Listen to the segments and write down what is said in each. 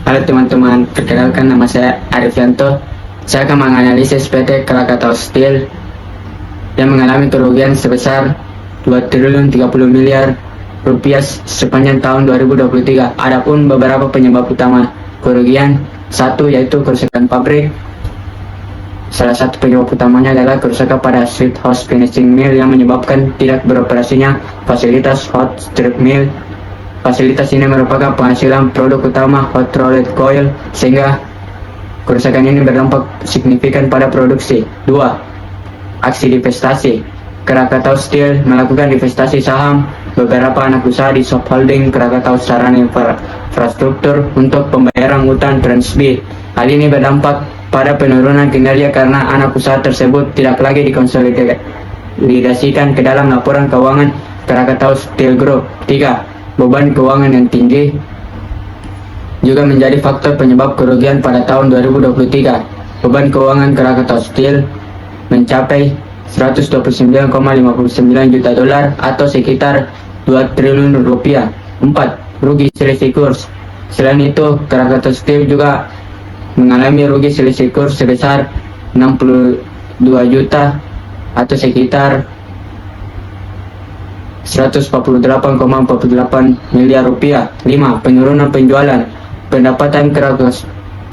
Halo teman-teman, perkenalkan nama saya Arifianto. Saya akan menganalisis PT Krakatau Steel yang mengalami kerugian sebesar 2 triliun 30 miliar rupiah sepanjang tahun 2023. Adapun beberapa penyebab utama kerugian, satu yaitu kerusakan pabrik. Salah satu penyebab utamanya adalah kerusakan pada Sweet House Finishing Mill yang menyebabkan tidak beroperasinya fasilitas hot strip mill. Fasilitas ini merupakan penghasilan produk utama hot rolled coil, sehingga kerusakan ini berdampak signifikan pada produksi. 2. Aksi divestasi. Krakatau Steel melakukan divestasi saham beberapa anak usaha di subholding Krakatau Sarana Infrastruktur untuk pembayaran utang Transbi. Hal ini berdampak pada penurunan kinerja karena anak usaha tersebut tidak lagi dikonsolidasikan ke dalam laporan keuangan Krakatau Steel Group. 3. Beban keuangan yang tinggi juga menjadi faktor penyebab kerugian pada tahun 2023. Beban keuangan Krakatau Steel mencapai 129,59 juta dolar atau sekitar 2 triliun rupiah. 4. Rugi selisih kurs. Selain itu, Krakatau Steel juga mengalami rugi selisih kurs sebesar 62 juta atau sekitar 148,48 miliar rupiah. 5. Penurunan penjualan. Pendapatan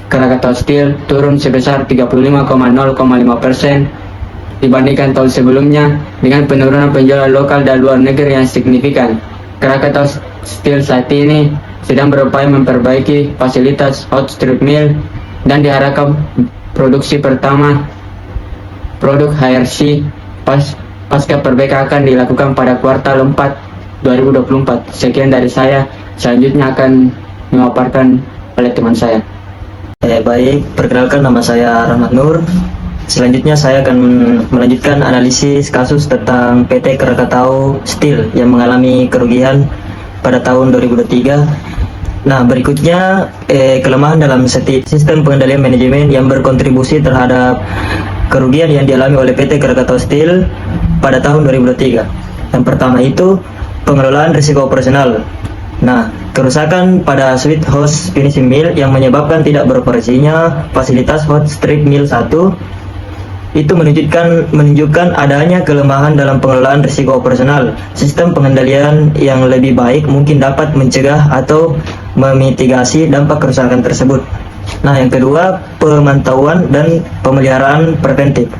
Krakatau Steel turun sebesar 35,05% dibandingkan tahun sebelumnya, dengan penurunan penjualan lokal dan luar negeri yang signifikan. Krakatau Steel saat ini sedang berupaya memperbaiki fasilitas hot strip mill dan diharapkan produksi pertama produk HRC pasca perbaikan akan dilakukan pada kuartal 4 2024. Sekian dari saya, selanjutnya akan memaparkan oleh teman saya. Baik, perkenalkan nama saya Rahmat Nur. Selanjutnya saya akan melanjutkan analisis kasus tentang PT Krakatau Steel yang mengalami kerugian pada tahun 2023. Nah, berikutnya kelemahan dalam sistem pengendalian manajemen yang berkontribusi terhadap kerugian yang dialami oleh PT Krakatau Steel pada tahun 2023. Yang pertama itu pengelolaan risiko operasional. Nah, kerusakan pada Sweet House Finishing Mill yang menyebabkan tidak beroperasinya fasilitas hot strip mill 1 itu menunjukkan adanya kelemahan dalam pengelolaan risiko operasional. Sistem pengendalian yang lebih baik mungkin dapat mencegah atau memitigasi dampak kerusakan tersebut. Nah, yang kedua, pemantauan dan pemeliharaan preventif.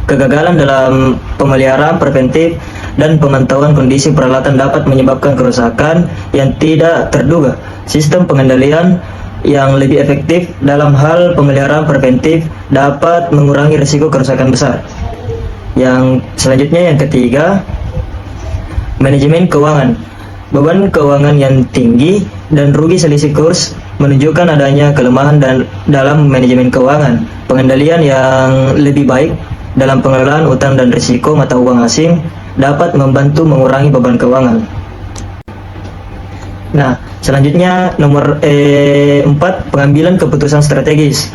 Kegagalan dalam pemeliharaan preventif dan pemantauan kondisi peralatan dapat menyebabkan kerusakan yang tidak terduga. Sistem pengendalian yang lebih efektif dalam hal pemeliharaan preventif dapat mengurangi risiko kerusakan besar. Yang selanjutnya, yang ketiga, manajemen keuangan. Beban keuangan yang tinggi dan rugi selisih kurs menunjukkan adanya kelemahan dalam manajemen keuangan. Pengendalian yang lebih baik dalam pengelolaan utang dan risiko mata uang asing dapat membantu mengurangi beban keuangan. Nah, selanjutnya nomor 4, pengambilan keputusan strategis.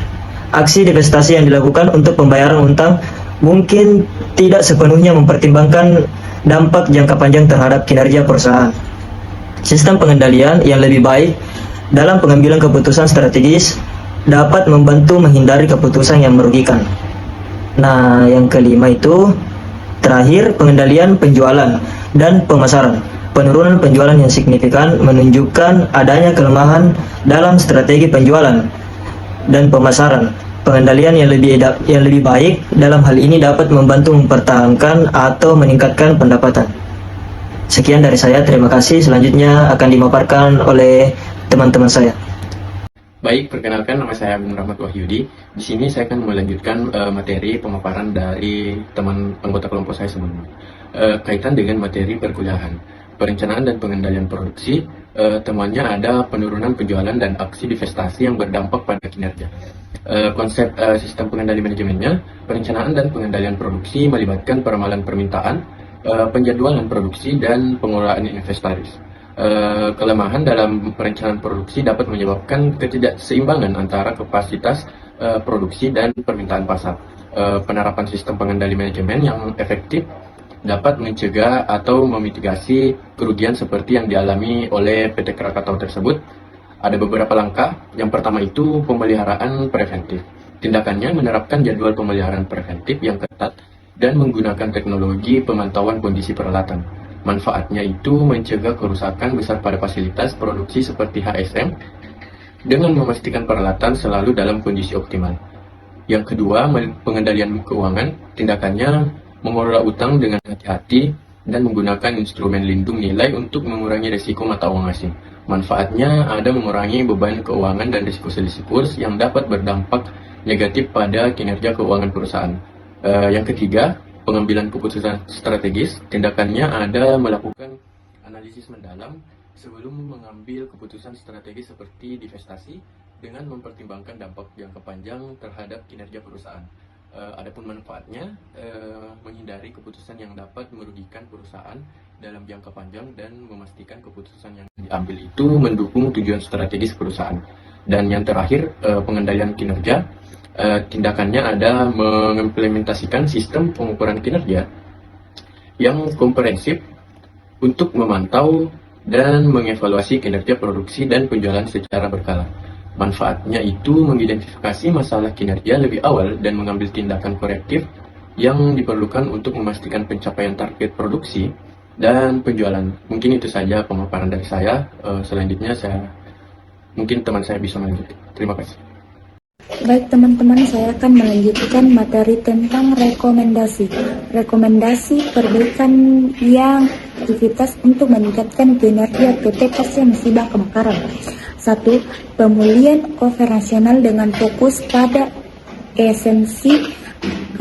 Aksi divestasi yang dilakukan untuk pembayaran utang mungkin tidak sepenuhnya mempertimbangkan dampak jangka panjang terhadap kinerja perusahaan. Sistem pengendalian yang lebih baik dalam pengambilan keputusan strategis dapat membantu menghindari keputusan yang merugikan. Nah, yang kelima itu terakhir, pengendalian penjualan dan pemasaran. Penurunan penjualan yang signifikan menunjukkan adanya kelemahan dalam strategi penjualan dan pemasaran. Pengendalian yang lebih baik dalam hal ini dapat membantu mempertahankan atau meningkatkan pendapatan. Sekian dari saya, terima kasih. Selanjutnya akan dimaparkan oleh teman-teman saya. Baik, perkenalkan nama saya Agung Rahmat Wahyudi. Di sini saya akan melanjutkan materi pemaparan dari teman anggota kelompok saya sebelumnya. Kaitan dengan materi perkuliahan. Perencanaan dan pengendalian produksi, temuannya ada penurunan penjualan dan aksi divestasi yang berdampak pada kinerja. Konsep sistem pengendali manajemennya, perencanaan dan pengendalian produksi melibatkan peramalan permintaan, penjadwalan produksi, dan pengelolaan inventaris. Kelemahan dalam perencanaan produksi dapat menyebabkan ketidakseimbangan antara kapasitas produksi dan permintaan pasar. Penerapan sistem pengendali manajemen yang efektif dapat mencegah atau memitigasi kerugian seperti yang dialami oleh PT Krakatau tersebut. Ada beberapa langkah. Yang pertama itu pemeliharaan preventif. Tindakannya menerapkan jadwal pemeliharaan preventif yang ketat dan menggunakan teknologi pemantauan kondisi peralatan. Manfaatnya itu mencegah kerusakan besar pada fasilitas produksi seperti HSM dengan memastikan peralatan selalu dalam kondisi optimal. Yang kedua, pengendalian keuangan. Tindakannya mengelola utang dengan hati-hati dan menggunakan instrumen lindung nilai untuk mengurangi risiko mata uang asing. Manfaatnya ada mengurangi beban keuangan dan risiko selisih kurs yang dapat berdampak negatif pada kinerja keuangan perusahaan. Yang ketiga, pengambilan keputusan strategis. Tindakannya ada melakukan analisis mendalam sebelum mengambil keputusan strategis seperti divestasi dengan mempertimbangkan dampak jangka panjang terhadap kinerja perusahaan. Adapun manfaatnya, menghindari keputusan yang dapat merugikan perusahaan dalam jangka panjang dan memastikan keputusan yang diambil itu mendukung tujuan strategis perusahaan. Dan yang terakhir, pengendalian kinerja. Tindakannya ada mengimplementasikan sistem pengukuran kinerja yang komprehensif untuk memantau dan mengevaluasi kinerja produksi dan penjualan secara berkala. Manfaatnya itu mengidentifikasi masalah kinerja lebih awal dan mengambil tindakan korektif yang diperlukan untuk memastikan pencapaian target produksi dan penjualan. Mungkin itu saja pemaparan dari saya. Selanjutnya mungkin teman saya bisa melanjutkan. Terima kasih. Baik teman-teman, saya akan melanjutkan materi tentang rekomendasi. Rekomendasi perbaikan yang aktivitas untuk meningkatkan kinerja PT pasca musibah kebakaran. 1. Pemulihan operasional dengan fokus pada esensi.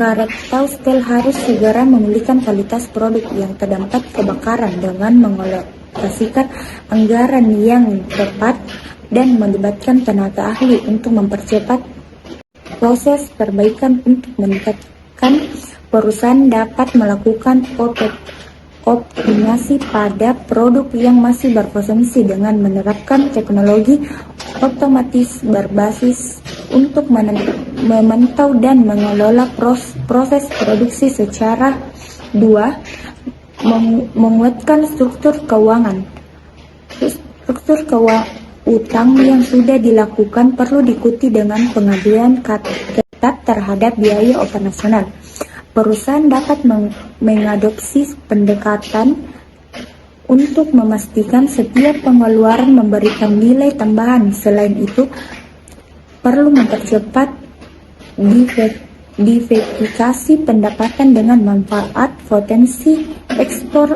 Krakatau Steel harus segera memulihkan kualitas produk yang terdampak kebakaran dengan mengalokasikan anggaran yang tepat dan melibatkan tenaga ahli untuk mempercepat proses perbaikan. Untuk meningkatkan, perusahaan dapat melakukan optimasi pada produk yang masih berkonsumsi dengan menerapkan teknologi otomatis berbasis untuk memantau dan mengelola proses produksi secara. 2. Menguatkan struktur keuangan. Struktur utang yang sudah dilakukan perlu diikuti dengan pengambilan ketat terhadap biaya operasional. Perusahaan dapat mengadopsi pendekatan untuk memastikan setiap pengeluaran memberikan nilai tambahan. Selain itu, perlu mempercepat diversifikasi pendapatan dengan manfaat potensi ekspor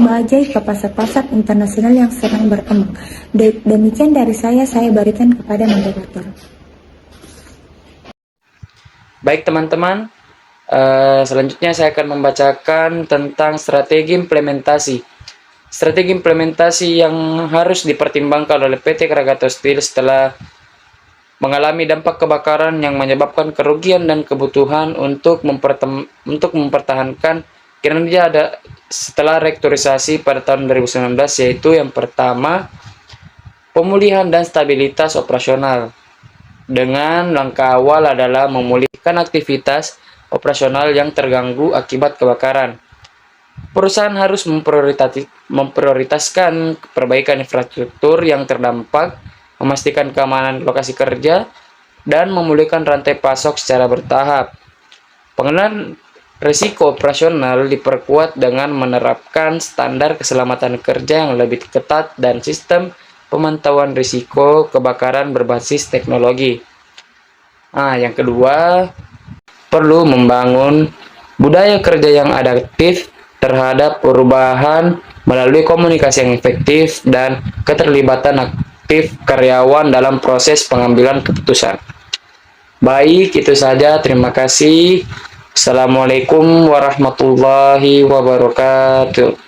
bajai ke pasar-pasar internasional yang sedang berkembang. Demikian dari saya berikan kepada moderator. Baik teman-teman, selanjutnya saya akan membacakan tentang strategi implementasi. Strategi implementasi yang harus dipertimbangkan oleh PT Krakatau Steel setelah mengalami dampak kebakaran yang menyebabkan kerugian dan kebutuhan untuk mempertahankan kinerja ada setelah restrukturisasi pada tahun 2019, yaitu yang pertama, pemulihan dan stabilitas operasional. Dengan langkah awal adalah memulihkan aktivitas operasional yang terganggu akibat kebakaran. Perusahaan harus memprioritaskan perbaikan infrastruktur yang terdampak, memastikan keamanan lokasi kerja, dan memulihkan rantai pasok secara bertahap. Pengenalan risiko operasional diperkuat dengan menerapkan standar keselamatan kerja yang lebih ketat dan sistem pemantauan risiko kebakaran berbasis teknologi. Yang kedua, perlu membangun budaya kerja yang adaptif terhadap perubahan melalui komunikasi yang efektif dan keterlibatan aktif karyawan dalam proses pengambilan keputusan. Baik, itu saja. Terima kasih. Assalamualaikum warahmatullahi wabarakatuh.